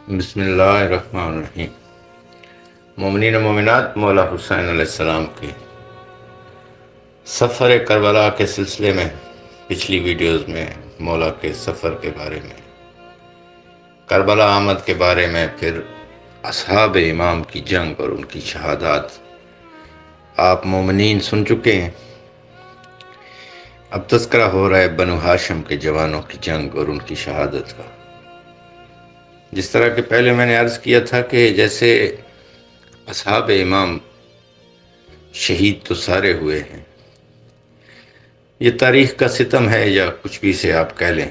بسم اللہ الرحمن الرحیم۔ مومنین و مومنات، مولا حسین علیہ السلام کے سفر کربلا کے سلسلے میں پچھلی ویڈیوز میں مولا کے سفر کے بارے میں، کربلا آمد کے بارے میں، پھر اصحاب امام کی جنگ اور ان کی شہادات آپ مومنین سن چکے ہیں۔ اب تذکرہ ہو رہا ہے بنو ہاشم کے جوانوں کی جنگ اور ان کی شہادت کا۔ جس طرح کہ پہلے میں نے عرض کیا تھا کہ جیسے اصحاب امام شہید تو سارے ہوئے ہیں، یہ تاریخ کا ستم ہے یا کچھ بھی سے آپ کہہ لیں،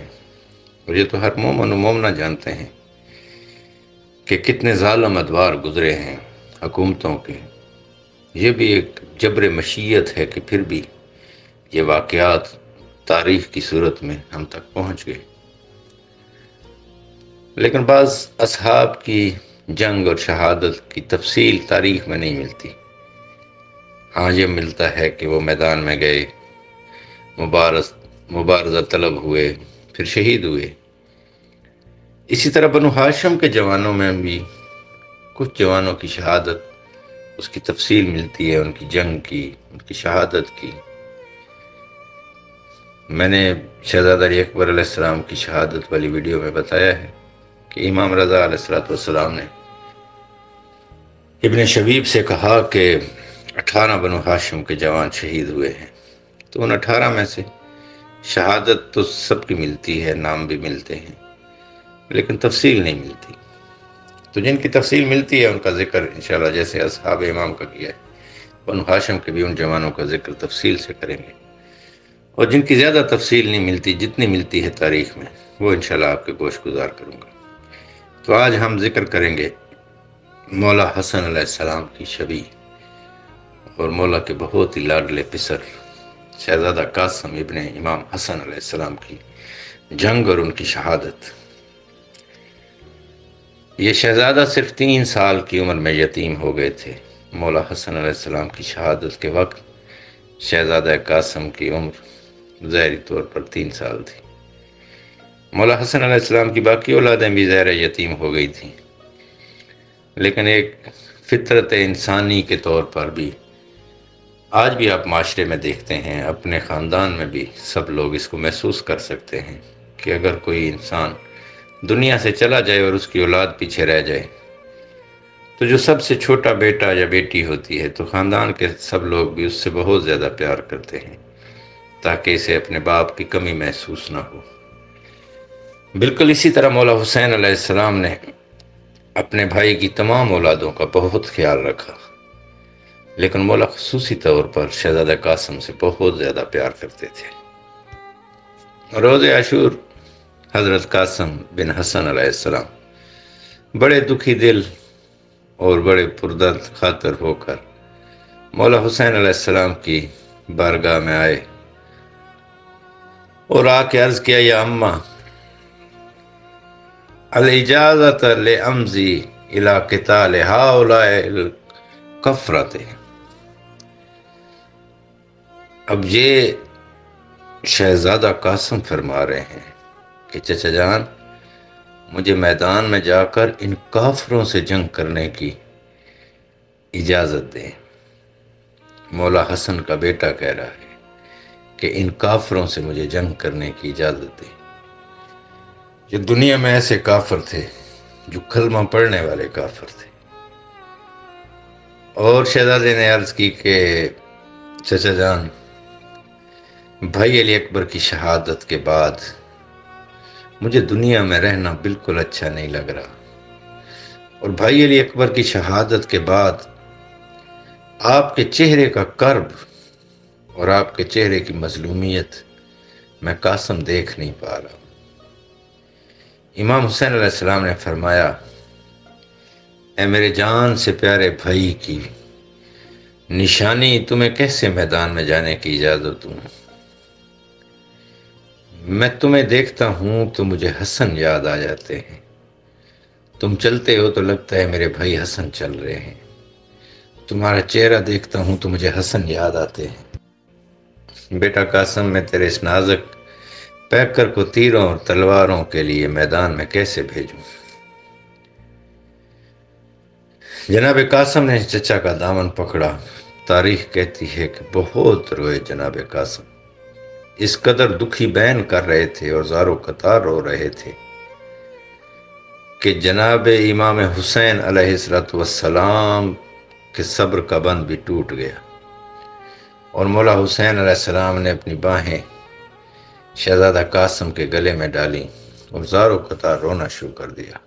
اور یہ تو ہر مومن و مومنہ جانتے ہیں کہ کتنے ظالم ادوار گزرے ہیں حکومتوں کے۔ یہ بھی ایک جبر مشیت ہے کہ پھر بھی یہ واقعات تاریخ کی صورت میں ہم تک پہنچ گئے۔ لیکن بعض اصحاب کی جنگ اور شہادت کی تفصیل تاریخ میں نہیں ملتی۔ ہاں یہ ملتا ہے کہ وہ میدان میں گئے، مبارزہ طلب ہوئے، پھر شہید ہوئے۔ اسی طرح بنو ہاشم کے جوانوں میں بھی کچھ جوانوں کی شہادت، اس کی تفصیل ملتی ہے، ان کی جنگ کی، ان کی شہادت کی۔ میں نے شہزادہ علی اکبر علیہ السلام کی شہادت والی ویڈیو میں بتایا ہے کہ امام رضا علیہ السلام نے ابن شبیب سے کہا کہ 18 بنو ہاشم کے جوان شہید ہوئے ہیں، تو ان 18 میں سے شہادت تو سب کی ملتی ہے، نام بھی ملتے ہیں، لیکن تفصیل نہیں ملتی۔ تو جن کی تفصیل ملتی ہے ان کا ذکر انشاءاللہ جیسے اصحاب امام کا کیا ہے، بنو ہاشم کے بھی ان جوانوں کا ذکر تفصیل سے کریں گے، اور جن کی زیادہ تفصیل نہیں ملتی، جتنی ملتی ہے تاریخ میں، وہ انشاءاللہ آپ کے گوش گزار کروں گا۔ تو آج ہم ذکر کریں گے مولا حسن علیہ السلام کی شبیہ اور مولا کے بہت ہی لاڈلے پسر شہزادہ قاسم ابن امام حسن علیہ السلام کی جنگ اور ان کی شہادت۔ یہ شہزادہ صرف 3 سال کی عمر میں یتیم ہو گئے تھے۔ مولا حسن علیہ السلام کی شہادت کے وقت شہزادہ قاسم کی عمر ظاہری طور پر 3 سال تھی۔ مولا حسن علیہ السلام کی باقی اولادیں بھی ظاہر یتیم ہو گئی تھیں، لیکن ایک فطرت انسانی کے طور پر بھی آج بھی آپ معاشرے میں دیکھتے ہیں، اپنے خاندان میں بھی سب لوگ اس کو محسوس کر سکتے ہیں کہ اگر کوئی انسان دنیا سے چلا جائے اور اس کی اولاد پیچھے رہ جائے، تو جو سب سے چھوٹا بیٹا یا بیٹی ہوتی ہے تو خاندان کے سب لوگ بھی اس سے بہت زیادہ پیار کرتے ہیں تاکہ اسے اپنے باپ کی کمی محسوس نہ ہو۔ بالکل اسی طرح مولا حسین علیہ السلام نے اپنے بھائی کی تمام اولادوں کا بہت خیال رکھا، لیکن مولا خصوصی طور پر شہزادہ قاسم سے بہت زیادہ پیار کرتے تھے۔ روز عاشور حضرت قاسم بن حسن علیہ السلام بڑے دکھی دل اور بڑے پردرد خاطر ہو کر مولا حسین علیہ السلام کی بارگاہ میں آئے اور آ کے عرض کیا، یا اماں الاجازت لامضی الی قتال ہؤلاء الکفرۃ۔ اب یہ شہزادہ قاسم فرما رہے ہیں کہ چچا جان مجھے میدان میں جا کر ان کافروں سے جنگ کرنے کی اجازت دیں۔ مولا حسن کا بیٹا کہہ رہا ہے کہ ان کافروں سے مجھے جنگ کرنے کی اجازت دیں۔ یہ دنیا میں ایسے کافر تھے جو کلمہ پڑھنے والے کافر تھے۔ اور شہزادے نے عرض کی کہ چچا جان بھائی علی اکبر کی شہادت کے بعد مجھے دنیا میں رہنا بالکل اچھا نہیں لگ رہا، اور بھائی علی اکبر کی شہادت کے بعد آپ کے چہرے کا کرب اور آپ کے چہرے کی مظلومیت میں قاسم دیکھ نہیں پا رہا۔ امام حسین علیہ السلام نے فرمایا، اے میرے جان سے پیارے بھائی کی نشانی، تمہیں کیسے میدان میں جانے کی اجازت دوں؟ میں تمہیں دیکھتا ہوں تو مجھے حسن یاد آ جاتے ہیں، تم چلتے ہو تو لگتا ہے میرے بھائی حسن چل رہے ہیں، تمہارا چہرہ دیکھتا ہوں تو مجھے حسن یاد آتے ہیں۔ بیٹا قاسم، میں تیرے اس نازک پیکر کو تیروں اور تلواروں کے لیے میدان میں کیسے بھیجوں؟ جناب قاسم نے چچا کا دامن پکڑا۔ تاریخ کہتی ہے کہ بہت روئے جناب قاسم، اس قدر دکھی بیان کر رہے تھے اور زارو قطار رو رہے تھے کہ جناب امام حسین علیہ السلام کے صبر کا بند بھی ٹوٹ گیا، اور مولا حسین علیہ السلام نے اپنی باہیں شہزادہ قاسم کے گلے میں ڈالی اور زارو قطار رونا شروع کر دیا۔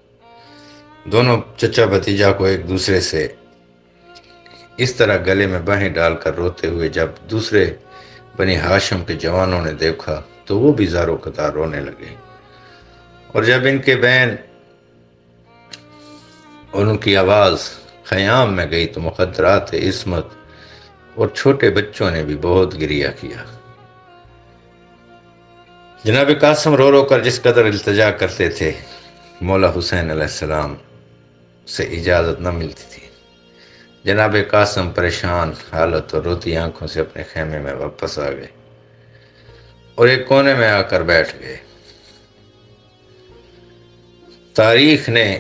دونوں چچا بھتیجا کو ایک دوسرے سے اس طرح گلے میں باہیں ڈال کر روتے ہوئے جب دوسرے بنی ہاشم کے جوانوں نے دیکھا تو وہ بھی زارو قطار رونے لگے، اور جب ان کے بین اور ان کی آواز خیام میں گئی تو مخدرات عصمت اور چھوٹے بچوں نے بھی بہت گریہ کیا۔ جناب قاسم رو رو کر جس قدر التجا کرتے تھے، مولا حسین علیہ السلام سے اجازت نہ ملتی تھی۔ جناب قاسم پریشان حالت اور روتی آنکھوں سے اپنے خیمے میں واپس آ گئے اور ایک کونے میں آ کر بیٹھ گئے۔ تاریخ نے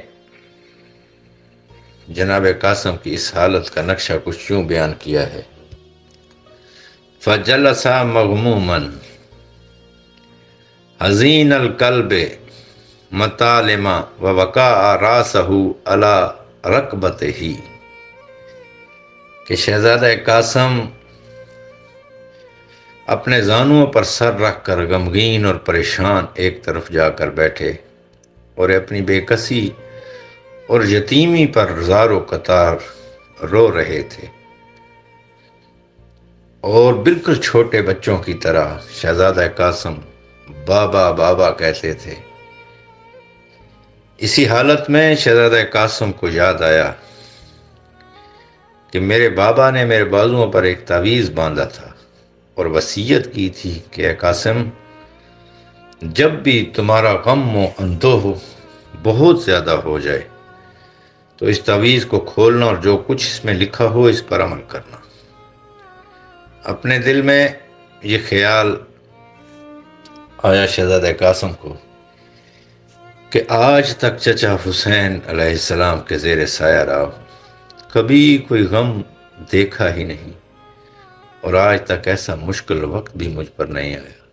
جناب قاسم کی اس حالت کا نقشہ کچھ یوں بیان کیا ہے: فجلس مغموما حزین القلب مطالما ووقع راسہ علی رکبتہ، کہ شہزادہ قاسم اپنے زانوں پر سر رکھ کر غمگین اور پریشان ایک طرف جا کر بیٹھے اور اپنی بے کسی اور یتیمی پر زار و قطار رو رہے تھے، اور بالکل چھوٹے بچوں کی طرح شہزادہ قاسم بابا بابا کہتے تھے۔ اسی حالت میں شہزادہ قاسم کو یاد آیا کہ میرے بابا نے میرے بازوؤں پر ایک تعویذ باندھا تھا اور وصیت کی تھی کہ اے قاسم، جب بھی تمہارا غم و اندوہ بہت زیادہ ہو جائے تو اس تعویذ کو کھولنا اور جو کچھ اس میں لکھا ہو اس پر عمل کرنا۔ اپنے دل میں یہ خیال آیا شہزادہ قاسم کو کہ آج تک چچا حسین علیہ السلام کے زیر سایہ رہا ہوں، کبھی کوئی غم دیکھا ہی نہیں، اور آج تک ایسا مشکل وقت بھی مجھ پر نہیں آیا،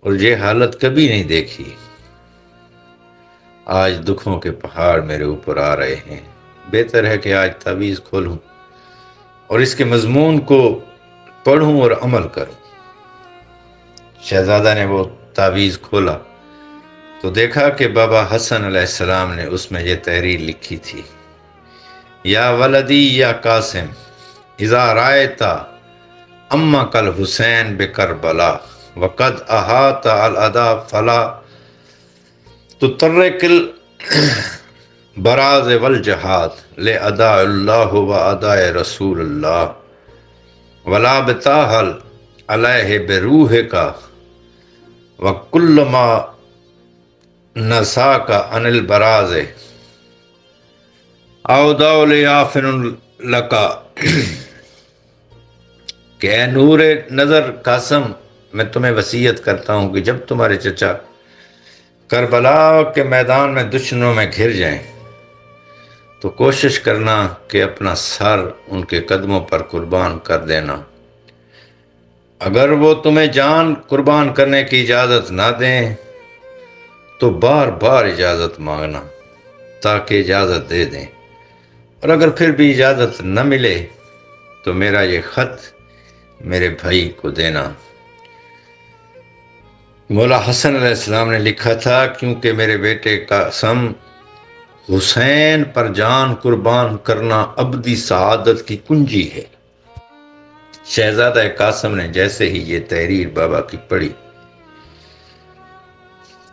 اور یہ حالت کبھی نہیں دیکھی۔ آج دکھوں کے پہاڑ میرے اوپر آ رہے ہیں، بہتر ہے کہ آج تعویذ کھولوں اور اس کے مضمون کو پڑھوں اور عمل کروں۔ شہزادہ نے وہ تعویذ کھولا تو دیکھا کہ بابا حسن علیہ السلام نے اس میں یہ تحریر لکھی تھی: یا ولدی یا قاسم اذا رأیت امک الحسین بکربلا وقد احاط العدا فلا تترک البراز والجہاد لأداء اللہ و اداء رسول اللہ ولا بتاحل علیہ بروح کا وکل ما نساک عن البراز اوداء لیافن لکا، کہ اے نور نظر قاسم، میں تمہیں وصیت کرتا ہوں کہ جب تمہارے چچا کربلا کے میدان میں دشمنوں میں گھر جائیں تو کوشش کرنا کہ اپنا سر ان کے قدموں پر قربان کر دینا۔ اگر وہ تمہیں جان قربان کرنے کی اجازت نہ دیں تو بار بار اجازت مانگنا تاکہ اجازت دے دیں، اور اگر پھر بھی اجازت نہ ملے تو میرا یہ خط میرے بھائی کو دینا۔ مولا حسن علیہ السلام نے لکھا تھا، کیونکہ میرے بیٹے قاسم حسین پر جان قربان کرنا ابدی سعادت کی کنجی ہے۔ شہزادہ قاسم نے جیسے ہی یہ تحریر بابا کی پڑھی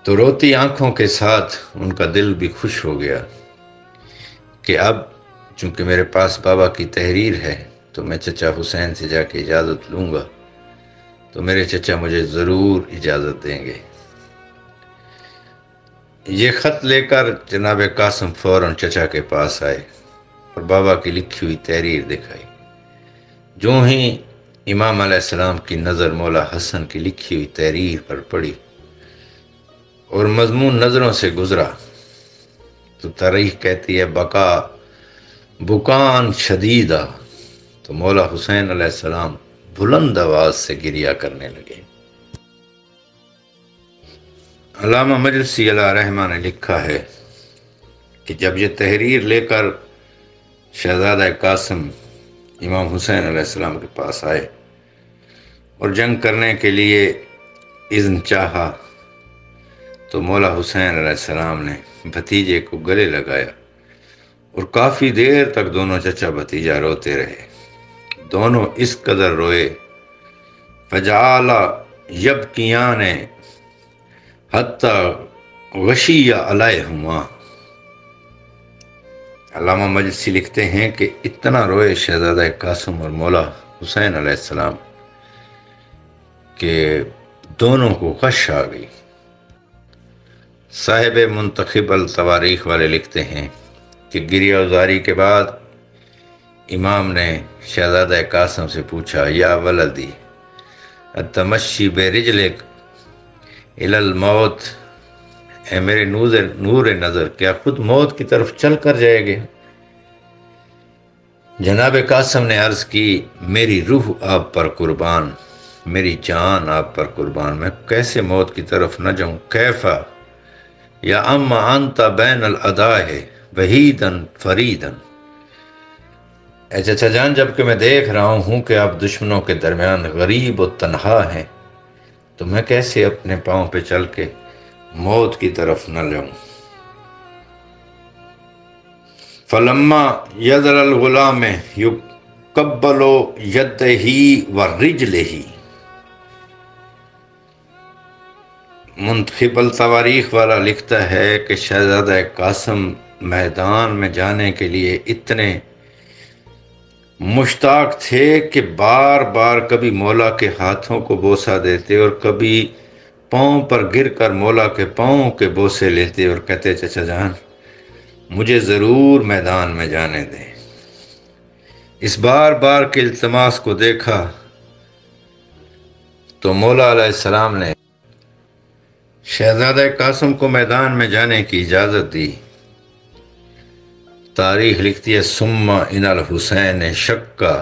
تو روتی آنکھوں کے ساتھ ان کا دل بھی خوش ہو گیا کہ اب چونکہ میرے پاس بابا کی تحریر ہے تو میں چچا حسین سے جا کے اجازت لوں گا تو میرے چچا مجھے ضرور اجازت دیں گے۔ یہ خط لے کر جناب قاسم فوراً چچا کے پاس آئے اور بابا کی لکھی ہوئی تحریر دکھائی۔ جو ہی امام علیہ السلام کی نظر مولا حسن کی لکھی ہوئی تحریر پر پڑی اور مضمون نظروں سے گزرا تو تاریخ کہتی ہے بقا بکان شدیدہ، تو مولا حسین علیہ السلام بلند آواز سے گریہ کرنے لگے۔ علامہ مجلسی علیہ رحمہ نے لکھا ہے کہ جب یہ تحریر لے کر شہزادہ قاسم امام حسین علیہ السلام کے پاس آئے اور جنگ کرنے کے لیے اذن چاہا تو مولا حسین علیہ السلام نے بھتیجے کو گلے لگایا اور کافی دیر تک دونوں چچا بھتیجا روتے رہے۔ دونوں اس قدر روئے فجعل یبکیان حتی غشی علیہما۔ علامہ مجلسی لکھتے ہیں کہ اتنا روئے شہزادہ قاسم اور مولا حسین علیہ السلام کہ دونوں کو غش آ گئی۔ صاحب منتخب التواریخ والے لکھتے ہیں کہ گریہ ازاری کے بعد امام نے شہزادہ قاسم سے پوچھا، یا ولدی التمشی برجلک الی الموت، اے میرے نور نظر، کیا خود موت کی طرف چل کر جائے گے؟ جناب قاسم نے عرض کی، میری روح آپ پر قربان، میری جان آپ پر قربان، میں کیسے موت کی طرف نہ جاؤں؟ کیفا یا اما انت بین الاداہ وحیدن فریدن، اے چچا جان، جب کہ میں دیکھ رہا ہوں کہ آپ دشمنوں کے درمیان غریب و تنہا ہیں تو میں کیسے اپنے پاؤں پہ چل کے موت کی طرف نہ جاؤں؟ فلما یذر الغلام یقبل یدہ ورجلہ، منتخب التواریخ والا لکھتا ہے کہ شہزادہ قاسم میدان میں جانے کے لیے اتنے مشتاق تھے کہ بار بار کبھی مولا کے ہاتھوں کو بوسہ دیتے اور کبھی پاؤں پر گر کر مولا کے پاؤں کے بوسے لیتے اور کہتے، چچا جان مجھے ضرور میدان میں جانے دیں۔ اس بار بار کے التماس کو دیکھا تو مولا علیہ السلام نے شہزادہ قاسم کو میدان میں جانے کی اجازت دی۔ تاریخ لکھتی ہے، ثم ان الحسین شکا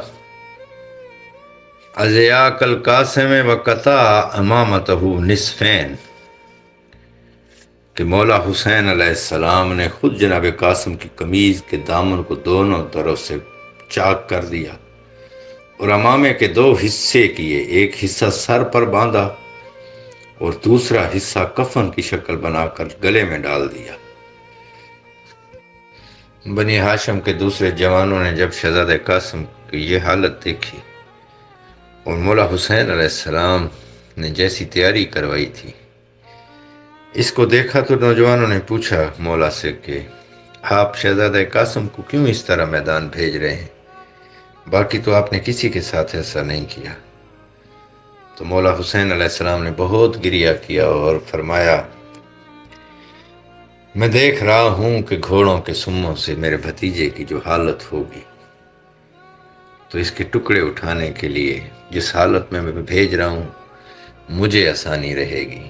ازیاک القاسم وقطع امامتہ نصفین، کہ مولا حسین علیہ السلام نے خود جناب قاسم کی قمیض کے دامن کو دونوں طرف سے چاک کر دیا اور امامے کے دو حصے کیے، ایک حصہ سر پر باندھا اور دوسرا حصہ کفن کی شکل بنا کر گلے میں ڈال دیا۔ بنی ہاشم کے دوسرے جوانوں نے جب شہزادہ قاسم کی یہ حالت دیکھی اور مولا حسین علیہ السلام نے جیسی تیاری کروائی تھی اس کو دیکھا تو نوجوانوں نے پوچھا مولا سے کہ آپ شہزادہ قاسم کو کیوں اس طرح میدان بھیج رہے ہیں؟ باقی تو آپ نے کسی کے ساتھ ایسا نہیں کیا۔ تو مولا حسین علیہ السلام نے بہت گریہ کیا اور فرمایا، میں دیکھ رہا ہوں کہ گھوڑوں کے سموں سے میرے بھتیجے کی جو حالت ہوگی تو اس کے ٹکڑے اٹھانے کے لیے جس حالت میں بھیج رہا ہوں مجھے آسانی رہے گی۔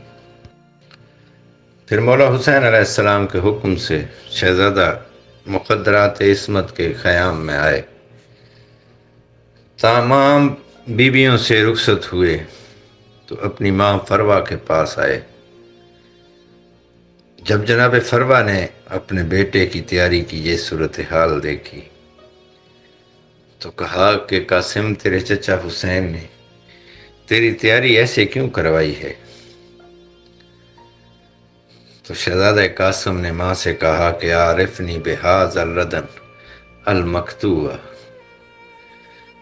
پھر مولا حسین علیہ السلام کے حکم سے شہزادہ مقدرات عصمت کے قیام میں آئے، تمام بیویوں سے رخصت ہوئے تو اپنی ماں فروا کے پاس آئے۔ جب جناب فروا نے اپنے بیٹے کی تیاری کی یہ صورتحال دیکھی تو کہا کہ قاسم، تیرے چچا حسین نے تیری تیاری ایسے کیوں کروائی ہے؟ تو شہزادہ قاسم نے ماں سے کہا کہ عارفنی بہذا الردن المقطوع،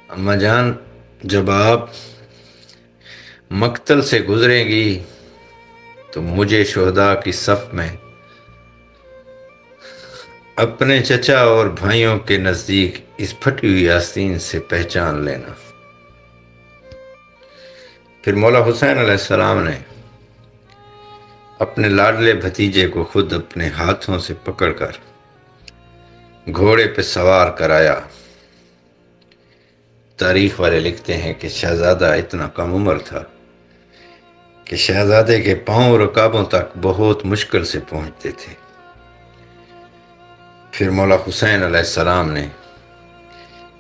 اماں جان جب آپ مقتل سے گزریں گی تو مجھے شہداء کی صف میں اپنے چچا اور بھائیوں کے نزدیک اس پھٹی ہوئی آستین سے پہچان لینا۔ پھر مولا حسین علیہ السلام نے اپنے لاڈلے بھتیجے کو خود اپنے ہاتھوں سے پکڑ کر گھوڑے پہ سوار کرایا۔ تاریخ والے لکھتے ہیں کہ شہزادہ اتنا کم عمر تھا کہ شہزادے کے پاؤں رکابوں تک بہت مشکل سے پہنچتے تھے۔ پھر مولا حسین علیہ السلام نے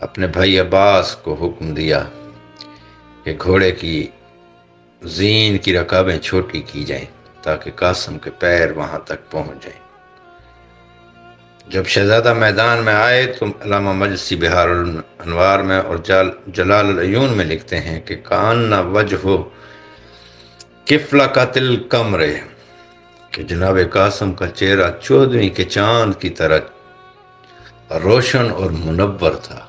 اپنے بھائی عباس کو حکم دیا کہ گھوڑے کی زین کی رکابیں چھوٹی کی جائیں تاکہ قاسم کے پیر وہاں تک پہنچ جائیں۔ جب شہزادہ میدان میں آئے تو علامہ مجلسی بہار الانوار میں اور جلال العیون میں لکھتے ہیں کہ کاننا وجہ کفلا قاتل کمرے، کہ جناب قاسم کا چہرہ 14ویں کے چاند کی طرح روشن اور منور تھا۔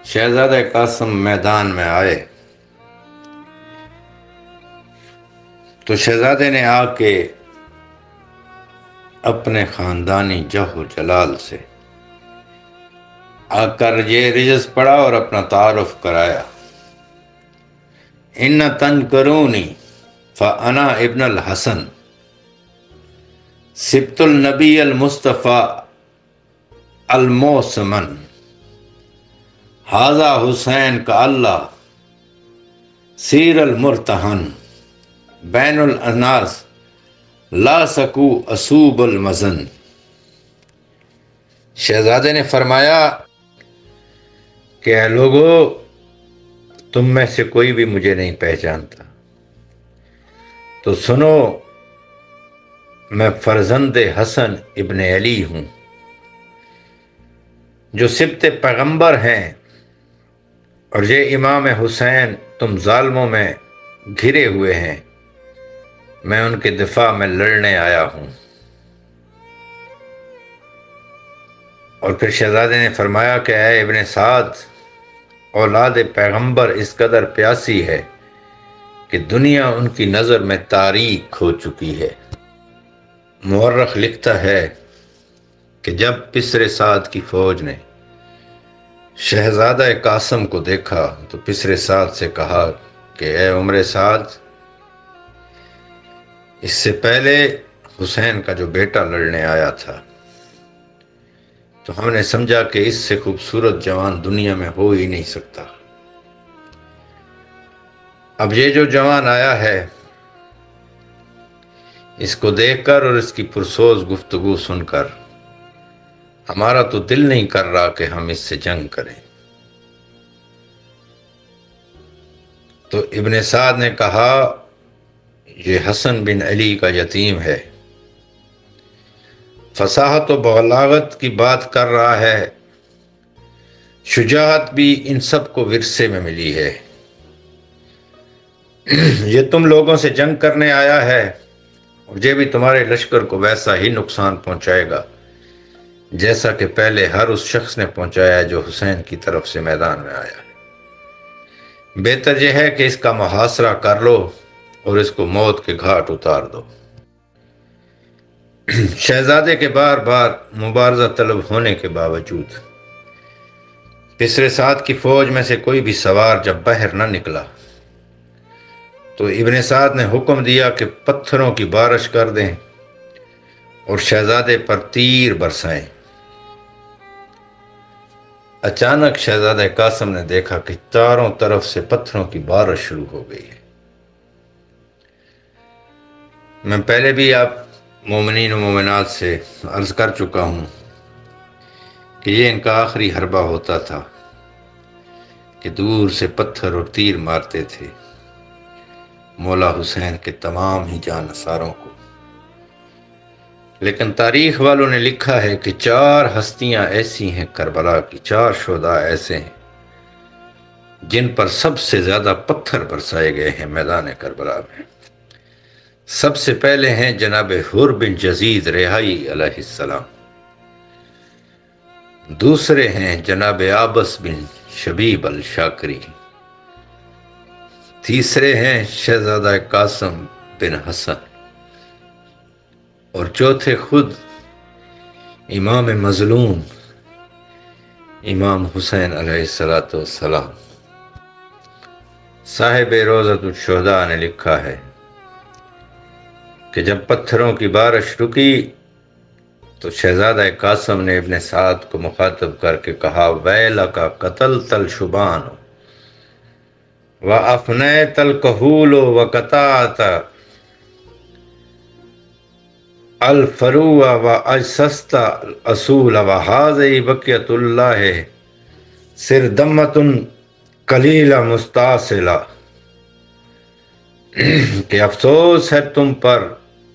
شہزادہ قاسم میدان میں آئے تو شہزادے نے آ کے اپنے خاندانی جہ و جلال سے آ کر یہ رجز پڑھا اور اپنا تعارف کرایا۔ ان تنکرونی فانا ابن الحسن سبت النبی المصطفیٰ الموسمن حاذا حسین کا اللہ سیر المرتہن بین الاناس لا سکو اصوب المزن۔ شہزادے نے فرمایا کہ اے لوگو، تم میں سے کوئی بھی مجھے نہیں پہچانتا، تو سنو، میں فرزند حسن ابن علی ہوں جو سبت پیغمبر ہیں، اور یہ امام حسین تم ظالموں میں گھرے ہوئے ہیں، میں ان کے دفاع میں لڑنے آیا ہوں۔ اور پھر شہزادے نے فرمایا کہ اے ابن سعد، اولاد پیغمبر اس قدر پیاسی ہے کہ دنیا ان کی نظر میں تاریک ہو چکی ہے۔ مورخ لکھتا ہے کہ جب پسر سعد کی فوج نے شہزادہ قاسم کو دیکھا تو پسر سعد سے کہا کہ اے عمر سعد، اس سے پہلے حسین کا جو بیٹا لڑنے آیا تھا تو ہم نے سمجھا کہ اس سے خوبصورت جوان دنیا میں ہو ہی نہیں سکتا۔ اب یہ جو جوان آیا ہے، اس کو دیکھ کر اور اس کی پرسوز گفتگو سن کر ہمارا تو دل نہیں کر رہا کہ ہم اس سے جنگ کریں۔ تو ابن سعد نے کہا یہ حسن بن علی کا یتیم ہے، فصاحت و بلاغت کی بات کر رہا ہے، شجاعت بھی ان سب کو ورثے میں ملی ہے، یہ تم لوگوں سے جنگ کرنے آیا ہے اور یہ بھی تمہارے لشکر کو ویسا ہی نقصان پہنچائے گا جیسا کہ پہلے ہر اس شخص نے پہنچایا ہے جو حسین کی طرف سے میدان میں آیا ہے۔ بہتر یہ ہے کہ اس کا محاصرہ کر لو اور اس کو موت کے گھاٹ اتار دو۔ شہزادے کے بار بار مبارزہ طلب ہونے کے باوجود پسر سعد کی فوج میں سے کوئی بھی سوار جب باہر نہ نکلا تو ابن سعد نے حکم دیا کہ پتھروں کی بارش کر دیں اور شہزادے پر تیر برسائیں۔ اچانک شہزادہ قاسم نے دیکھا کہ چاروں طرف سے پتھروں کی بارش شروع ہو گئی ہے۔ میں پہلے بھی آپ مومنین و مومنات سے عرض کر چکا ہوں کہ یہ ان کا آخری حربہ ہوتا تھا کہ دور سے پتھر اور تیر مارتے تھے مولا حسین کے تمام ہی جانثاروں کو۔ لیکن تاریخ والوں نے لکھا ہے کہ 4 ہستیاں ایسی ہیں کربلا کی، 4 شہداء ایسے ہیں جن پر سب سے زیادہ پتھر برسائے گئے ہیں میدان کربلا میں۔ سب سے پہلے ہیں جناب حر بن یزید ریحائی علیہ السلام، دوسرے ہیں جناب عابس بن شبیب الشاکری، تیسرے ہیں شہزادہ قاسم بن حسن، اور چوتھے خود امام مظلوم امام حسین علیہ السلام۔ صاحب روضۃ الشہداء نے لکھا ہے کہ جب پتھروں کی بارش رکی تو شہزادہ قاسم نے ابن سعد کو مخاطب کر کے کہا ویلک قتلت الشبان وافنیت الکحول وقطعت الفروع واجسست الاصول وهذه بقیۃ اللہ سر دمتن کلیلہ مستاصلہ، کہ افسوس ہے تم پر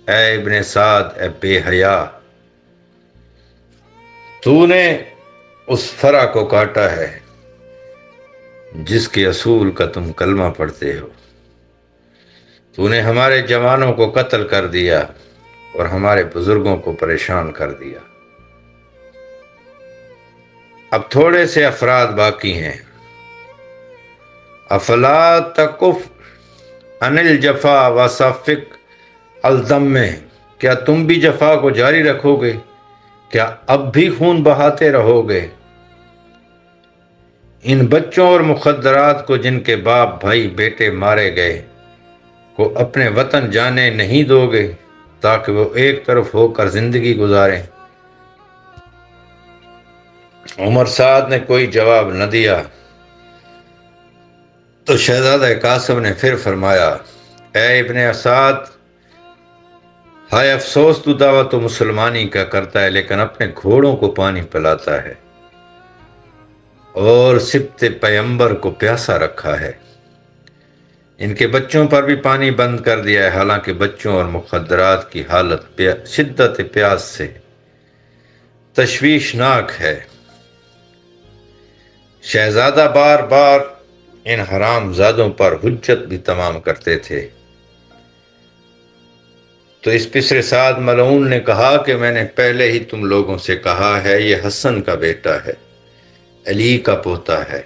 اے ابن سعد اے بے حیا، تو نے اس فرع کو کاٹا ہے جس کے اصول کا تم کلمہ پڑھتے ہو، تو نے ہمارے جوانوں کو قتل کر دیا اور ہمارے بزرگوں کو پریشان کر دیا۔ اب تھوڑے سے افراد باقی ہیں۔ افلا تکف عن الجفا وصفق الدم، کیا تم بھی جفا کو جاری رکھو گے؟ کیا اب بھی خون بہاتے رہو گے؟ ان بچوں اور مخدرات کو جن کے باپ بھائی بیٹے مارے گئے کو اپنے وطن جانے نہیں دو گے تاکہ وہ ایک طرف ہو کر زندگی گزاریں؟ عمر سعد نے کوئی جواب نہ دیا تو شہزادہ قاسم نے پھر فرمایا، اے ابن سعد، ہائے افسوس تو دعوت و مسلمانی کا کرتا ہے لیکن اپنے گھوڑوں کو پانی پلاتا ہے اور سبط پیمبر کو پیاسا رکھا ہے۔ ان کے بچوں پر بھی پانی بند کر دیا ہے، حالانکہ بچوں اور مخدرات کی حالت شدت پیاس سے تشویشناک ہے۔ شہزادہ بار بار ان حرام زادوں پر حجت بھی تمام کرتے تھے، تو اس پسر سعد ملعون نے کہا کہ میں نے پہلے ہی تم لوگوں سے کہا ہے یہ حسن کا بیٹا ہے، علی کا پوتا ہے،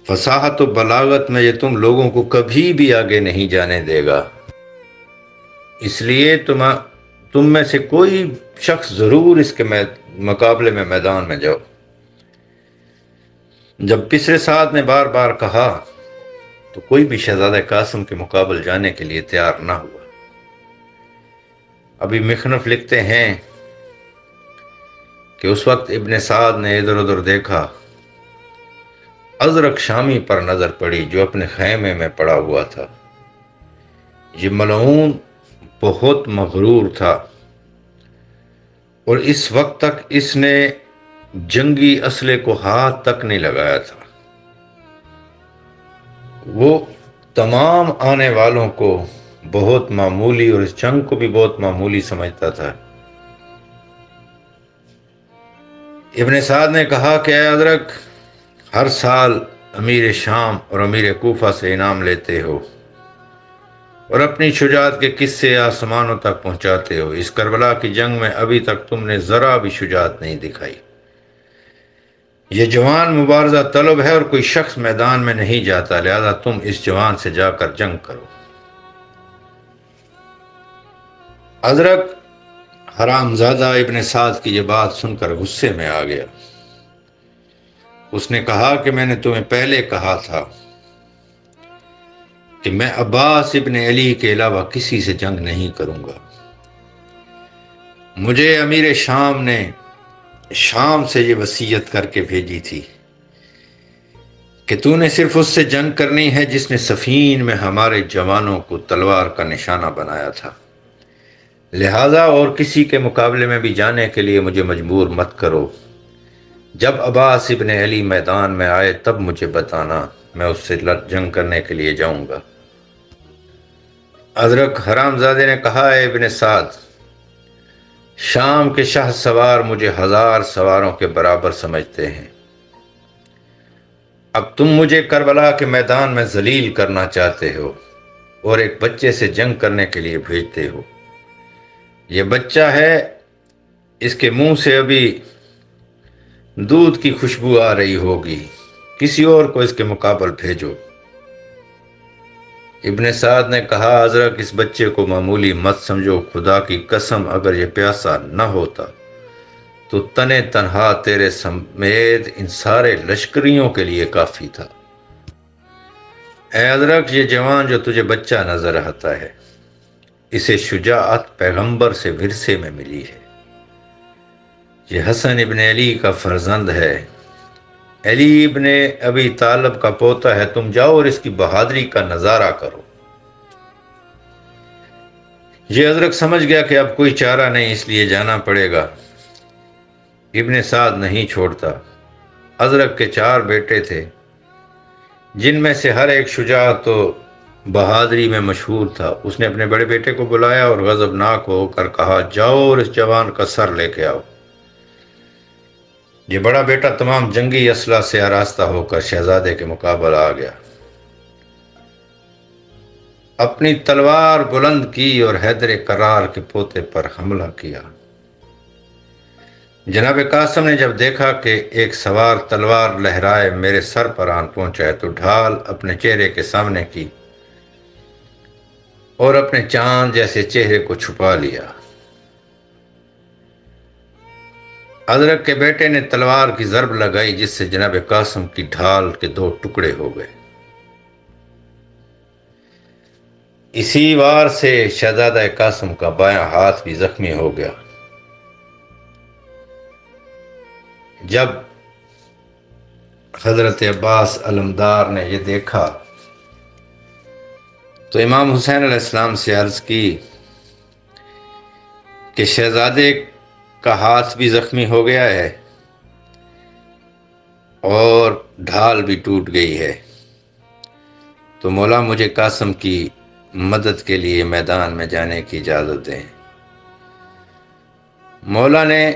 فصاحت و بلاغت میں یہ تم لوگوں کو کبھی بھی آگے نہیں جانے دے گا، اس لیے تم میں سے کوئی شخص ضرور اس کے مقابلے میں میدان میں جاؤ۔ جب پسر سعد نے بار بار کہا تو کوئی بھی شہزادہ قاسم کے مقابل جانے کے لیے تیار نہ ہوا۔ ابھی مخنف لکھتے ہیں کہ اس وقت ابن سعد نے ادھر ادھر دیکھا، ازرق شامی پر نظر پڑی جو اپنے خیمے میں پڑا ہوا تھا۔ یہ ملعون بہت مغرور تھا اور اس وقت تک اس نے جنگی اسلحے کو ہاتھ تک نہیں لگایا تھا۔ وہ تمام آنے والوں کو بہت معمولی اور اس جنگ کو بھی بہت معمولی سمجھتا تھا۔ ابن سعد نے کہا کہ اے ازرق، ہر سال امیر شام اور امیر کوفہ سے انعام لیتے ہو اور اپنی شجاعت کے قصے آسمانوں تک پہنچاتے ہو، اس کربلا کی جنگ میں ابھی تک تم نے ذرا بھی شجاعت نہیں دکھائی۔ یہ جوان مبارزہ طلب ہے اور کوئی شخص میدان میں نہیں جاتا، لہذا تم اس جوان سے جا کر جنگ کرو۔ ازرق حرام زادہ ابن سعد کی یہ بات سن کر غصے میں آ گیا۔ اس نے کہا کہ میں نے تمہیں پہلے کہا تھا کہ میں عباس ابن علی کے علاوہ کسی سے جنگ نہیں کروں گا۔ مجھے امیر شام نے شام سے یہ وصیت کر کے بھیجی تھی کہ تو نے صرف اس سے جنگ کرنی ہے جس نے صفین میں ہمارے جوانوں کو تلوار کا نشانہ بنایا تھا، لہذا اور کسی کے مقابلے میں بھی جانے کے لیے مجھے مجبور مت کرو۔ جب عباس ابن علی میدان میں آئے تب مجھے بتانا، میں اس سے جنگ کرنے کے لیے جاؤں گا۔ ازرق حرام زادے نے کہا، اے ابن سعد، شام کے شاہ سوار مجھے 1000 سواروں کے برابر سمجھتے ہیں، اب تم مجھے کربلا کے میدان میں ذلیل کرنا چاہتے ہو اور ایک بچے سے جنگ کرنے کے لیے بھیجتے ہو۔ یہ بچہ ہے، اس کے منہ سے ابھی دودھ کی خوشبو آ رہی ہوگی، کسی اور کو اس کے مقابل بھیجو۔ ابن سعد نے کہا، ازرق اس بچے کو معمولی مت سمجھو، خدا کی قسم اگر یہ پیاسا نہ ہوتا تو تنے تنہا تیرے سمیت ان سارے لشکریوں کے لیے کافی تھا۔ اے ازرق، یہ جوان جو تجھے بچہ نظر آتا ہے، اسے شجاعت پیغمبر سے ورثے میں ملی ہے۔ یہ حسن ابن علی کا فرزند ہے، علی ابن ابی طالب کا پوتا ہے، تم جاؤ اور اس کی بہادری کا نظارہ کرو۔ یہ ازرق سمجھ گیا کہ اب کوئی چارہ نہیں، اس لیے جانا پڑے گا۔ ابن سعد نہیں چھوڑتا، ازرق کے 4 بیٹے تھے، جن میں سے ہر ایک شجاعت و بہادری میں مشہور تھا۔ اس نے اپنے بڑے بیٹے کو بلایا اور غضبناک ہو کر کہا، جاؤ اور اس جوان کا سر لے کے آؤ۔ یہ بڑا بیٹا تمام جنگی اسلحہ سے آراستہ ہو کر شہزادے کے مقابل آ گیا، اپنی تلوار بلند کی اور حیدر کرار کے پوتے پر حملہ کیا۔ جناب قاسم نے جب دیکھا کہ ایک سوار تلوار لہرائے میرے سر پر آن پہنچا ہے تو ڈھال اپنے چہرے کے سامنے کی اور اپنے چاند جیسے چہرے کو چھپا لیا۔ ازرق کے بیٹے نے تلوار کی ضرب لگائی، جس سے جناب قاسم کی ڈھال کے 2 ٹکڑے ہو گئے۔ اسی وار سے شہزادہ قاسم کا بایاں ہاتھ بھی زخمی ہو گیا۔ جب حضرت عباس علمدار نے یہ دیکھا تو امام حسین علیہ السلام سے عرض کی کہ شہزادے کا ہاتھ بھی زخمی ہو گیا ہے اور ڈھال بھی ٹوٹ گئی ہے، تو مولا مجھے قاسم کی مدد کے لیے میدان میں جانے کی اجازت دیں۔ مولا نے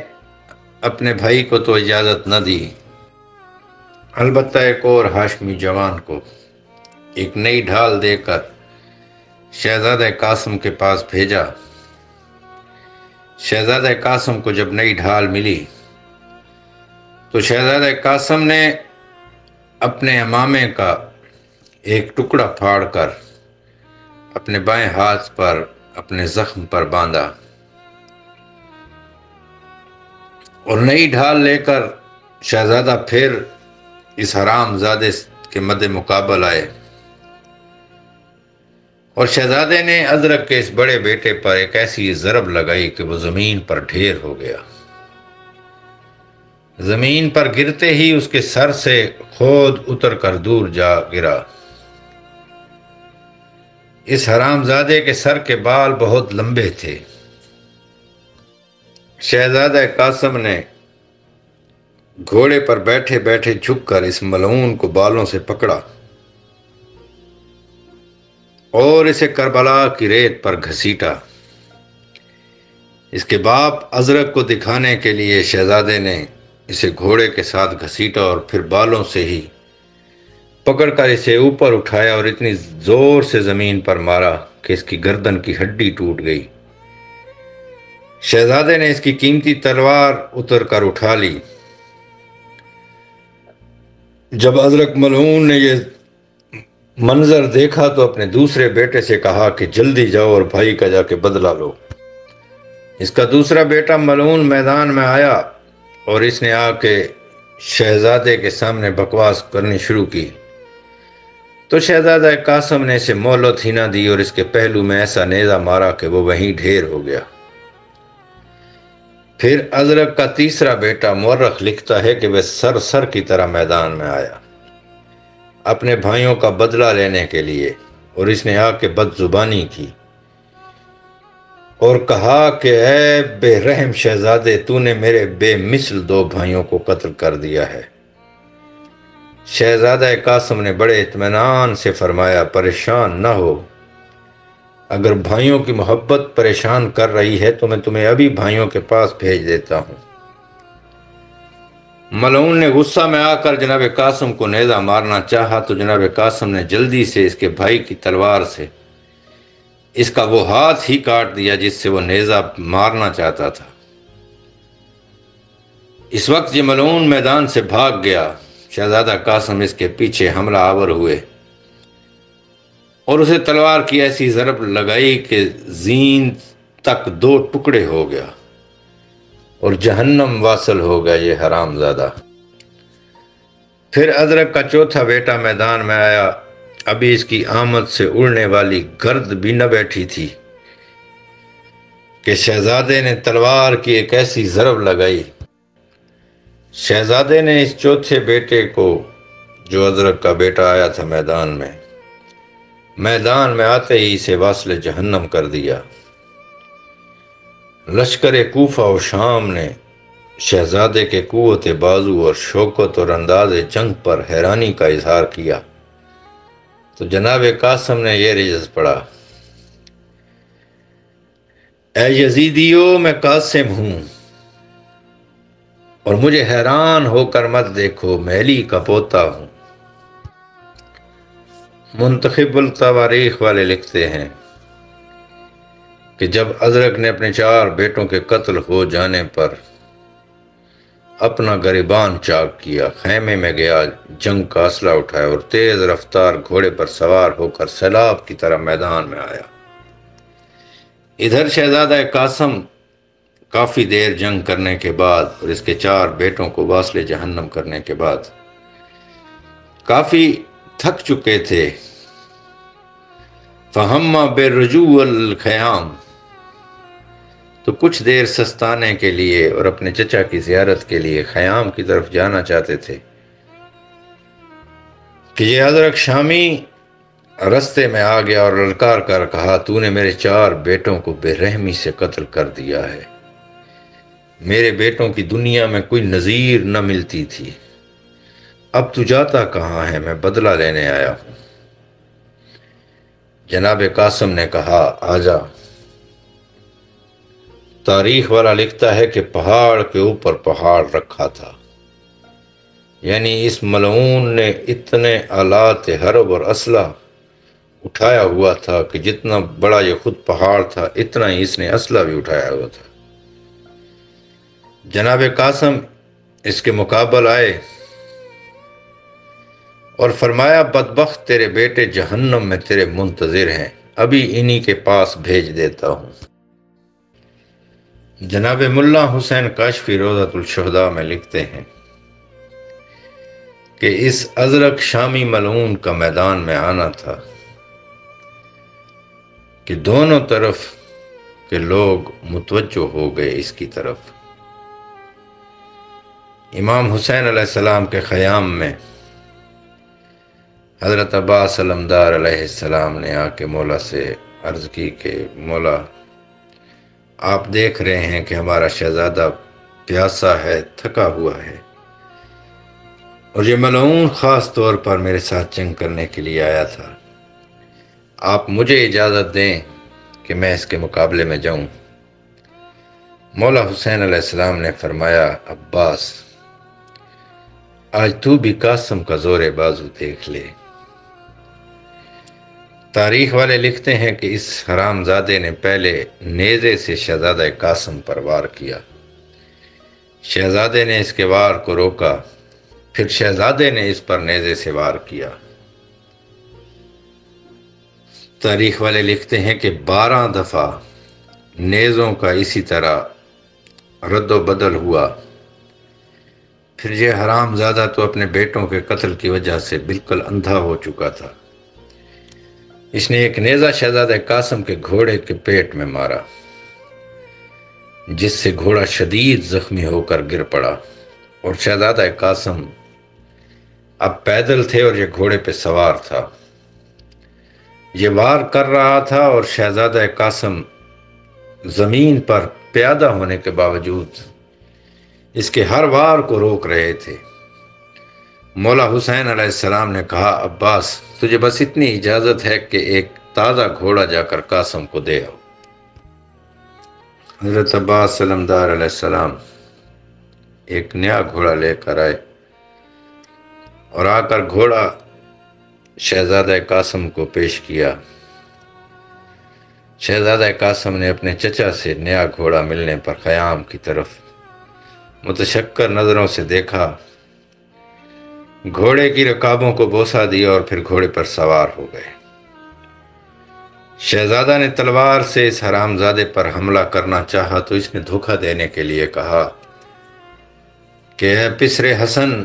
اپنے بھائی کو تو اجازت نہ دی، البتہ ایک اور ہاشمی جوان کو ایک نئی ڈھال دے کر شہزادہ قاسم کے پاس بھیجا۔ شہزادہ قاسم کو جب نئی ڈھال ملی تو شہزادہ قاسم نے اپنے عمامے کا ایک ٹکڑا پھاڑ کر اپنے بائیں ہاتھ پر اپنے زخم پر باندھا اور نئی ڈھال لے کر شہزادہ پھر اس حرام زادے کے مد مقابل آئے اور شہزادے نے ازرق کے اس بڑے بیٹے پر ایک ایسی ضرب لگائی کہ وہ زمین پر ڈھیر ہو گیا۔ زمین پر گرتے ہی اس کے سر سے خود اتر کر دور جا گرا۔ اس حرام زادے کے سر کے بال بہت لمبے تھے۔ شہزادہ قاسم نے گھوڑے پر بیٹھے بیٹھے جھک کر اس ملعون کو بالوں سے پکڑا اور اسے کربلا کی ریت پر گھسیٹا۔ اس کے باپ ازرق کو دکھانے کے لیے شہزادے نے اسے گھوڑے کے ساتھ گھسیٹا اور پھر بالوں سے ہی پکڑ کر اسے اوپر اٹھایا اور اتنی زور سے زمین پر مارا کہ اس کی گردن کی ہڈی ٹوٹ گئی۔ شہزادے نے اس کی قیمتی تلوار اتر کر اٹھا لی۔ جب ازرق ملعون نے یہ منظر دیکھا تو اپنے دوسرے بیٹے سے کہا کہ جلدی جاؤ اور بھائی کا جا کے بدلہ لو۔ اس کا دوسرا بیٹا ملعون میدان میں آیا اور اس نے آ کے شہزادے کے سامنے بکواس کرنی شروع کی تو شہزادہ قاسم نے اسے مہلت ہی نہ دی اور اس کے پہلو میں ایسا نیزہ مارا کہ وہ وہیں ڈھیر ہو گیا۔ پھر ازرق کا تیسرا بیٹا مورخ لکھتا ہے کہ وہ سر کی طرح میدان میں آیا اپنے بھائیوں کا بدلہ لینے کے لیے، اور اس نے آ کے بد زبانی کی اور کہا کہ اے بے رحم شہزادے، تو نے میرے بے مثل 2 بھائیوں کو قتل کر دیا ہے۔ شہزادہ قاسم نے بڑے اطمینان سے فرمایا، پریشان نہ ہو، اگر بھائیوں کی محبت پریشان کر رہی ہے تو میں تمہیں ابھی بھائیوں کے پاس بھیج دیتا ہوں۔ ملعون نے غصہ میں آ کر جناب قاسم کو نیزہ مارنا چاہا تو جناب قاسم نے جلدی سے اس کے بھائی کی تلوار سے اس کا وہ ہاتھ ہی کاٹ دیا جس سے وہ نیزہ مارنا چاہتا تھا۔ اس وقت یہ ملعون میدان سے بھاگ گیا۔ شہزادہ قاسم اس کے پیچھے حملہ آور ہوئے اور اسے تلوار کی ایسی ضرب لگائی کہ زین تک 2 ٹکڑے ہو گیا اور جہنم واصل ہو گیا یہ حرام زادہ۔ پھر ازرق کا چوتھا بیٹا میدان میں آیا۔ ابھی اس کی آمد سے اڑنے والی گرد بھی نہ بیٹھی تھی کہ شہزادے نے تلوار کی ایک ایسی ضرب لگائی۔ شہزادے نے اس چوتھے بیٹے کو، جو ازرق کا بیٹا آیا تھا میدان میں آتے ہی اسے واصل جہنم کر دیا۔ لشکر کوفہ و شام نے شہزادے کے قوت بازو اور شوکت اور انداز جنگ پر حیرانی کا اظہار کیا تو جناب قاسم نے یہ رجز پڑھا: اے یزیدیو، میں قاسم ہوں اور مجھے حیران ہو کر مت دیکھو، میں علی کا پوتا ہوں۔ منتخب التواریخ والے لکھتے ہیں کہ جب ازرق نے اپنے 4 بیٹوں کے قتل ہو جانے پر اپنا گریبان چاک کیا، خیمے میں گیا، جنگ کا اسلحہ اٹھایا اور تیز رفتار گھوڑے پر سوار ہو کر سیلاب کی طرح میدان میں آیا۔ ادھر شہزادہ قاسم کافی دیر جنگ کرنے کے بعد اور اس کے 4 بیٹوں کو واصل جہنم کرنے کے بعد کافی تھک چکے تھے۔ فہمّ بالرجوع الخیام، تو کچھ دیر سستانے کے لیے اور اپنے چچا کی زیارت کے لیے خیام کی طرف جانا چاہتے تھے کہ یہ ازرق شامی رستے میں آ گیا اور للکار کر کہا: تو نے میرے 4 بیٹوں کو بے رحمی سے قتل کر دیا ہے، میرے بیٹوں کی دنیا میں کوئی نظیر نہ ملتی تھی، اب تو جاتا کہاں ہے؟ میں بدلہ لینے آیا ہوں۔ جناب قاسم نے کہا: آجا۔ تاریخ والا لکھتا ہے کہ پہاڑ کے اوپر پہاڑ رکھا تھا، یعنی اس ملعون نے اتنے آلات حرب اور اسلحہ اٹھایا ہوا تھا کہ جتنا بڑا یہ خود پہاڑ تھا اتنا ہی اس نے اسلحہ بھی اٹھایا ہوا تھا۔ جناب قاسم اس کے مقابل آئے اور فرمایا: بدبخت، تیرے بیٹے جہنم میں تیرے منتظر ہیں، ابھی انہی کے پاس بھیج دیتا ہوں۔ جناب ملا حسین کاشفی روضۃ الشہداء میں لکھتے ہیں کہ اس ازرق شامی ملعون کا میدان میں آنا تھا کہ دونوں طرف کے لوگ متوجہ ہو گئے اس کی طرف۔ امام حسین علیہ السلام کے خیام میں حضرت عباس علمدار علیہ السلام نے آ کے مولا سے عرض کی کہ مولا، آپ دیکھ رہے ہیں کہ ہمارا شہزادہ پیاسا ہے، تھکا ہوا ہے، اور یہ ملعون خاص طور پر میرے ساتھ جنگ کرنے کے لیے آیا تھا، آپ مجھے اجازت دیں کہ میں اس کے مقابلے میں جاؤں۔ مولا حسین علیہ السلام نے فرمایا: عباس، آج تو بھی قاسم کا زور بازو دیکھ لے۔ تاریخ والے لکھتے ہیں کہ اس حرام زادے نے پہلے نیزے سے شہزادہ قاسم پر وار کیا، شہزادے نے اس کے وار کو روکا، پھر شہزادے نے اس پر نیزے سے وار کیا۔ تاریخ والے لکھتے ہیں کہ 12 دفعہ نیزوں کا اسی طرح رد و بدل ہوا، پھر یہ حرام زادہ تو اپنے بیٹوں کے قتل کی وجہ سے بالکل اندھا ہو چکا تھا، اس نے ایک نیزہ شہزادہ قاسم کے گھوڑے کے پیٹ میں مارا، جس سے گھوڑا شدید زخمی ہو کر گر پڑا، اور شہزادہ قاسم اب پیدل تھے اور یہ گھوڑے پہ سوار تھا، یہ وار کر رہا تھا اور شہزادہ قاسم زمین پر پیادہ ہونے کے باوجود اس کے ہر وار کو روک رہے تھے۔ مولا حسین علیہ السلام نے کہا: عباس، تجھے بس اتنی اجازت ہے کہ ایک تازہ گھوڑا جا کر قاسم کو دے آؤ۔ حضرت عباس علمدار علیہ السلام ایک نیا گھوڑا لے کر آئے اور آ کر گھوڑا شہزادہ قاسم کو پیش کیا۔ شہزادہ قاسم نے اپنے چچا سے نیا گھوڑا ملنے پر خیام کی طرف متشکر نظروں سے دیکھا، گھوڑے کی رکابوں کو بوسہ دیا اور پھر گھوڑے پر سوار ہو گئے۔ شہزادہ نے تلوار سے اس حرام زادے پر حملہ کرنا چاہا تو اس نے دھوکہ دینے کے لیے کہا کہ اے پسر حسن،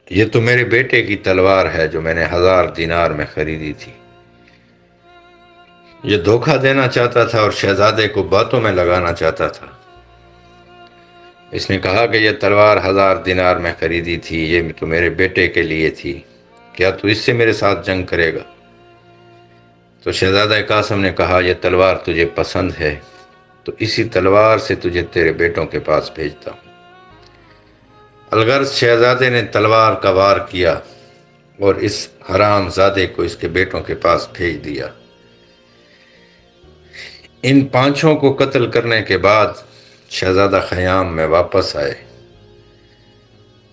یہ تو میرے بیٹے کی تلوار ہے جو میں نے 1000 دینار میں خریدی تھی۔ یہ دھوکہ دینا چاہتا تھا اور شہزادے کو باتوں میں لگانا چاہتا تھا۔ اس نے کہا کہ یہ تلوار 1000 دینار میں خریدی تھی، یہ تو میرے بیٹے کے لیے تھی، کیا تو اس سے میرے ساتھ جنگ کرے گا؟ تو شہزادہ قاسم نے کہا: یہ تلوار تجھے پسند ہے تو اسی تلوار سے تجھے تیرے بیٹوں کے پاس بھیجتا ہوں۔ الغرض شہزادے نے تلوار کا وار کیا اور اس حرام زادے کو اس کے بیٹوں کے پاس بھیج دیا۔ ان پانچوں کو قتل کرنے کے بعد شہزادہ خیام میں واپس آئے۔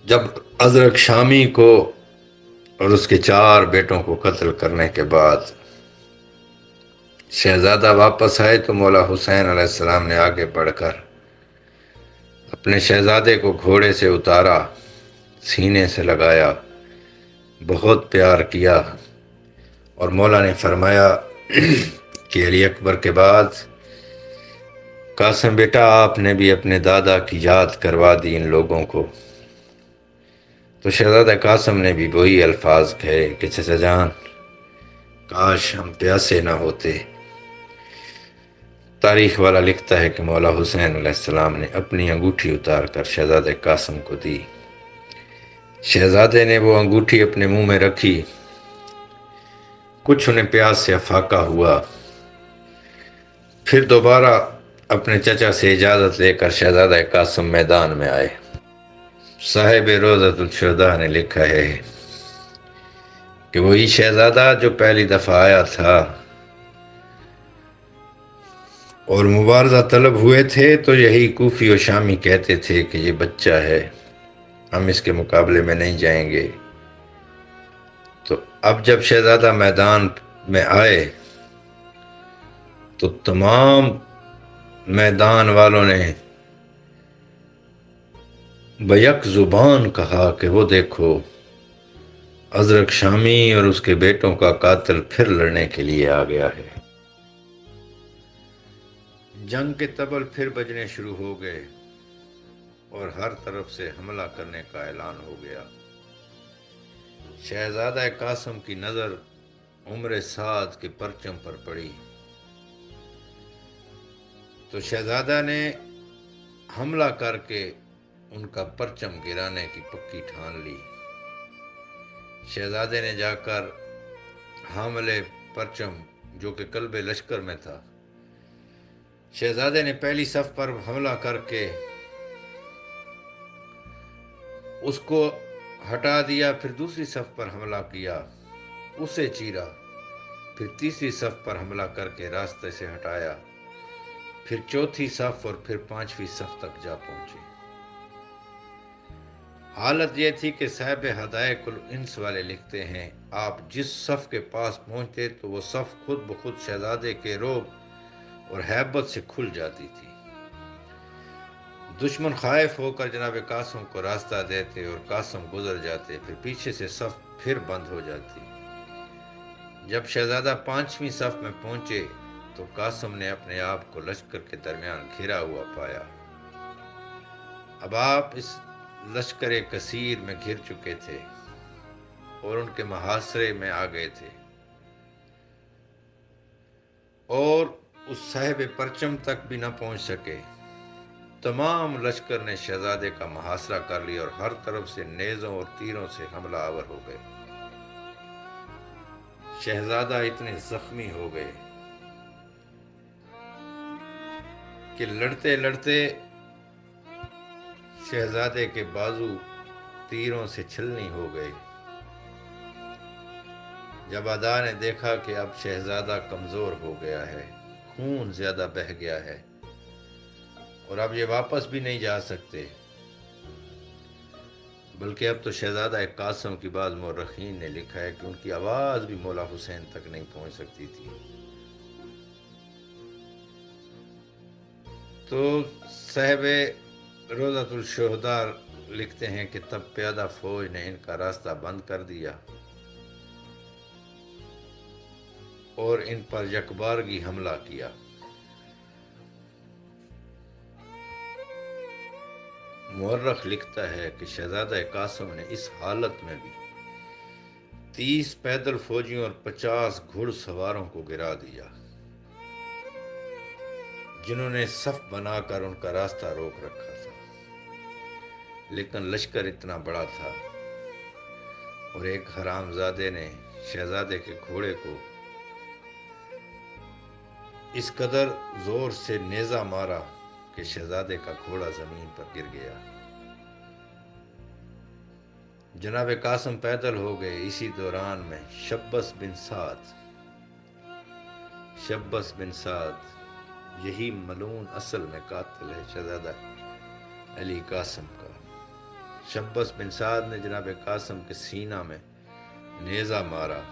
جب ازرق شامی کو اور اس کے 4 بیٹوں کو قتل کرنے کے بعد شہزادہ واپس آئے تو مولا حسین علیہ السلام نے آگے بڑھ کر اپنے شہزادے کو گھوڑے سے اتارا، سینے سے لگایا، بہت پیار کیا، اور مولا نے فرمایا کہ علی اکبر کے بعد قاسم بیٹا آپ نے بھی اپنے دادا کی یاد کروا دی ان لوگوں کو۔ تو شہزادہ قاسم نے بھی وہی الفاظ کہے کہ چچا جان کاش ہم پیاسے نہ ہوتے۔ تاریخ والا لکھتا ہے کہ مولا حسین علیہ السلام نے اپنی انگوٹھی اتار کر شہزادہ قاسم کو دی۔ شہزادے نے وہ انگوٹھی اپنے منہ میں رکھی، کچھ انہیں پیاس سے افاقہ ہوا، پھر دوبارہ اپنے چچا سے اجازت لے کر شہزادہ قاسم میدان میں آئے۔ صاحب روضۃ الشہداء نے لکھا ہے کہ وہی شہزادہ جو پہلی دفعہ آیا تھا اور مبارزہ طلب ہوئے تھے تو یہی کوفی و شامی کہتے تھے کہ یہ بچہ ہے، ہم اس کے مقابلے میں نہیں جائیں گے۔ تو اب جب شہزادہ میدان میں آئے تو تمام میدان والوں نے بیک زبان کہا کہ وہ دیکھو ازرق شامی اور اس کے بیٹوں کا قاتل پھر لڑنے کے لیے آ گیا ہے۔ جنگ کے طبل پھر بجنے شروع ہو گئے اور ہر طرف سے حملہ کرنے کا اعلان ہو گیا۔ شہزادہ قاسم کی نظر عمر سعد کے پرچم پر پڑی تو شہزادہ نے حملہ کر کے ان کا پرچم گرانے کی پکی ٹھان لی۔ شہزادے نے جا کر حامل پرچم جو کہ قلب لشکر میں تھا، شہزادے نے پہلی صف پر حملہ کر کے اس کو ہٹا دیا، پھر دوسری صف پر حملہ کیا، اسے چیرا، پھر تیسری صف پر حملہ کر کے راستے سے ہٹایا، پھر چوتھی صف اور پھر 5ویں صف تک جا پہنچے۔ حالت یہ تھی کہ صاحب حدائق الانس والے لکھتے ہیں آپ جس صف کے پاس پہنچتے تو وہ صف خود بخود شہزادے کے رعب اور ہیبت سے کھل جاتی تھی۔ دشمن خائف ہو کر جناب قاسم کو راستہ دیتے اور قاسم گزر جاتے، پھر پیچھے سے صف پھر بند ہو جاتی۔ جب شہزادہ 5ویں صف میں پہنچے تو قاسم نے اپنے آپ کو لشکر کے درمیان گھرا ہوا پایا۔ اب آپ اس لشکر کثیر میں گھر چکے تھے اور ان کے محاصرے میں آ گئے تھے، اور اس صاحب پرچم تک بھی نہ پہنچ سکے۔ تمام لشکر نے شہزادے کا محاصرہ کر لیا اور ہر طرف سے نیزوں اور تیروں سے حملہ آور ہو گئے۔ شہزادہ اتنے زخمی ہو گئے کہ لڑتے لڑتے شہزادے کے بازو تیروں سے چھلنی ہو گئے۔ جب ادا نے دیکھا کہ اب شہزادہ کمزور ہو گیا ہے، خون زیادہ بہہ گیا ہے اور اب یہ واپس بھی نہیں جا سکتے، بلکہ اب تو شہزادہ قاسم کی بعض مورخین نے لکھا ہے کہ ان کی آواز بھی مولا حسین تک نہیں پہنچ سکتی تھی، تو صاحب روضۃ الشہداء لکھتے ہیں کہ تب پیادہ فوج نے ان کا راستہ بند کر دیا اور ان پر یکبارگی حملہ کیا۔ مورخ لکھتا ہے کہ شہزادہ قاسم نے اس حالت میں بھی 30 پیدل فوجیوں اور 50 گھڑ سواروں کو گرا دیا، جنہوں نے صف بنا کر ان کا راستہ روک رکھا تھا۔ لیکن لشکر اتنا بڑا تھا اور ایک حرام زادے نے شہزادے کے گھوڑے کو اس قدر زور سے نیزہ مارا کہ شہزادے کا گھوڑا زمین پر گر گیا۔ جناب قاسم پیدل ہو گئے۔ اسی دوران میں شبس بن سعد یہی ملعون اصل میں قاتل ہے شہزادہ علی قاسم کا۔ شبس بن سعد نے جناب قاسم کے سینہ میں نیزہ مارا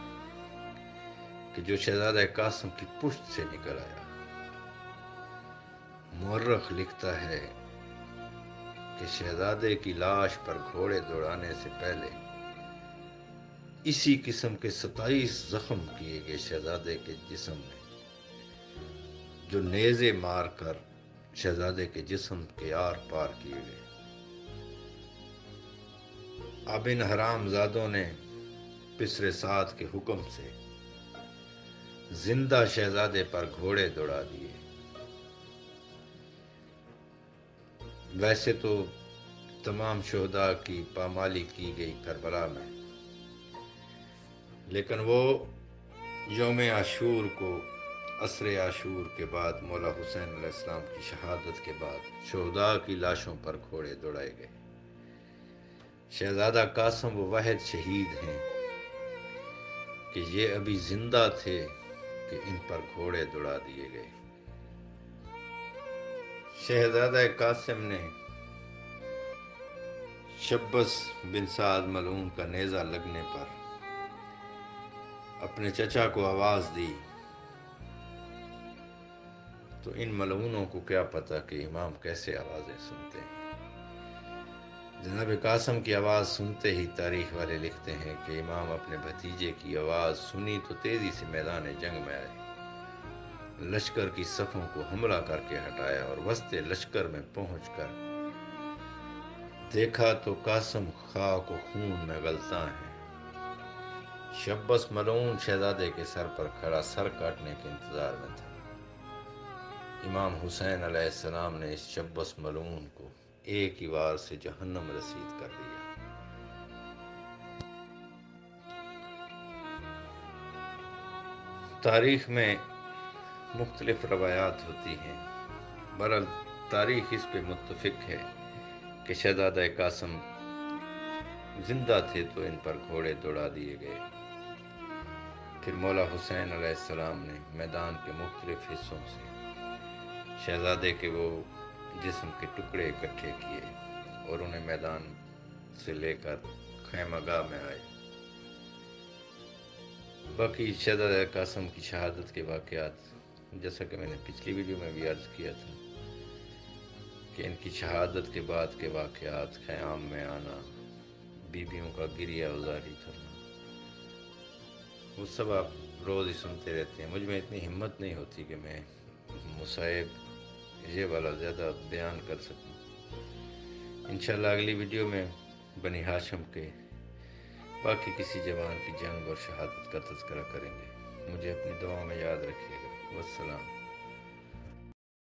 کہ جو شہزادہ قاسم کی پشت سے نکل آیا۔ مورخ لکھتا ہے کہ شہزادے کی لاش پر گھوڑے دوڑانے سے پہلے اسی قسم کے 27 زخم کیے گئے شہزادے کے جسم میں، جو نیزے مار کر شہزادے کے جسم کے آر پار کیے گئے۔ اب ان حرام زادوں نے پسر سعد کے حکم سے زندہ شہزادے پر گھوڑے دوڑا دیے۔ ویسے تو تمام شہداء کی پامالی کی گئی کربلا میں، لیکن وہ یوم عاشور کو عصر عاشور کے بعد مولا حسین علیہ السلام کی شہادت کے بعد شہداء کی لاشوں پر گھوڑے دوڑائے گئے۔ شہزادہ قاسم وہ واحد شہید ہیں کہ یہ ابھی زندہ تھے کہ ان پر گھوڑے دوڑا دیے گئے۔ شہزادہ قاسم نے شبس بن سعد ملعون کا نیزہ لگنے پر اپنے چچا کو آواز دی، تو ان ملعونوں کو کیا پتا کہ امام کیسے آوازیں سنتے ہیں۔ جناب قاسم کی آواز سنتے ہی تاریخ والے لکھتے ہیں کہ امام اپنے بھتیجے کی آواز سنی تو تیزی سے میدان جنگ میں آئے، لشکر کی صفوں کو حملہ کر کے ہٹایا اور وسط لشکر میں پہنچ کر دیکھا تو قاسم خاک و خون میں غلطاں ہیں۔ شبس ملعون شہزادے کے سر پر کھڑا سر کاٹنے کے انتظار میں تھا۔ امام حسین علیہ السلام نے اس شبس ملعون کو ایک ہی وار سے جہنم رسید کر دیا۔ تاریخ میں مختلف روایات ہوتی ہیں، بہرحال تاریخ اس پہ متفق ہے کہ شہزادہ قاسم زندہ تھے تو ان پر گھوڑے دوڑا دیے گئے۔ پھر مولا حسین علیہ السلام نے میدان کے مختلف حصوں سے شہزادے کے وہ جسم کے ٹکڑے اکٹھے کیے اور انہیں میدان سے لے کر خیمہ گاہ میں آئے۔ باقی شہزادہ قاسم کی شہادت کے واقعات، جیسا کہ میں نے پچھلی ویڈیو میں بھی عرض کیا تھا کہ ان کی شہادت کے بعد کے واقعات، خیام میں آنا، بیویوں کا گریہ ازاری کرنا، وہ سب آپ روز ہی سنتے رہتے ہیں۔ مجھ میں اتنی ہمت نہیں ہوتی کہ میں مصائب یہ والا زیادہ بیان کر سکوں۔ انشاءاللہ اگلی ویڈیو میں بنی ہاشم کے باقی کسی جوان کی جنگ اور شہادت کا تذکرہ کریں گے۔ مجھے اپنی دعاؤں میں یاد رکھیے گا۔ والسلام۔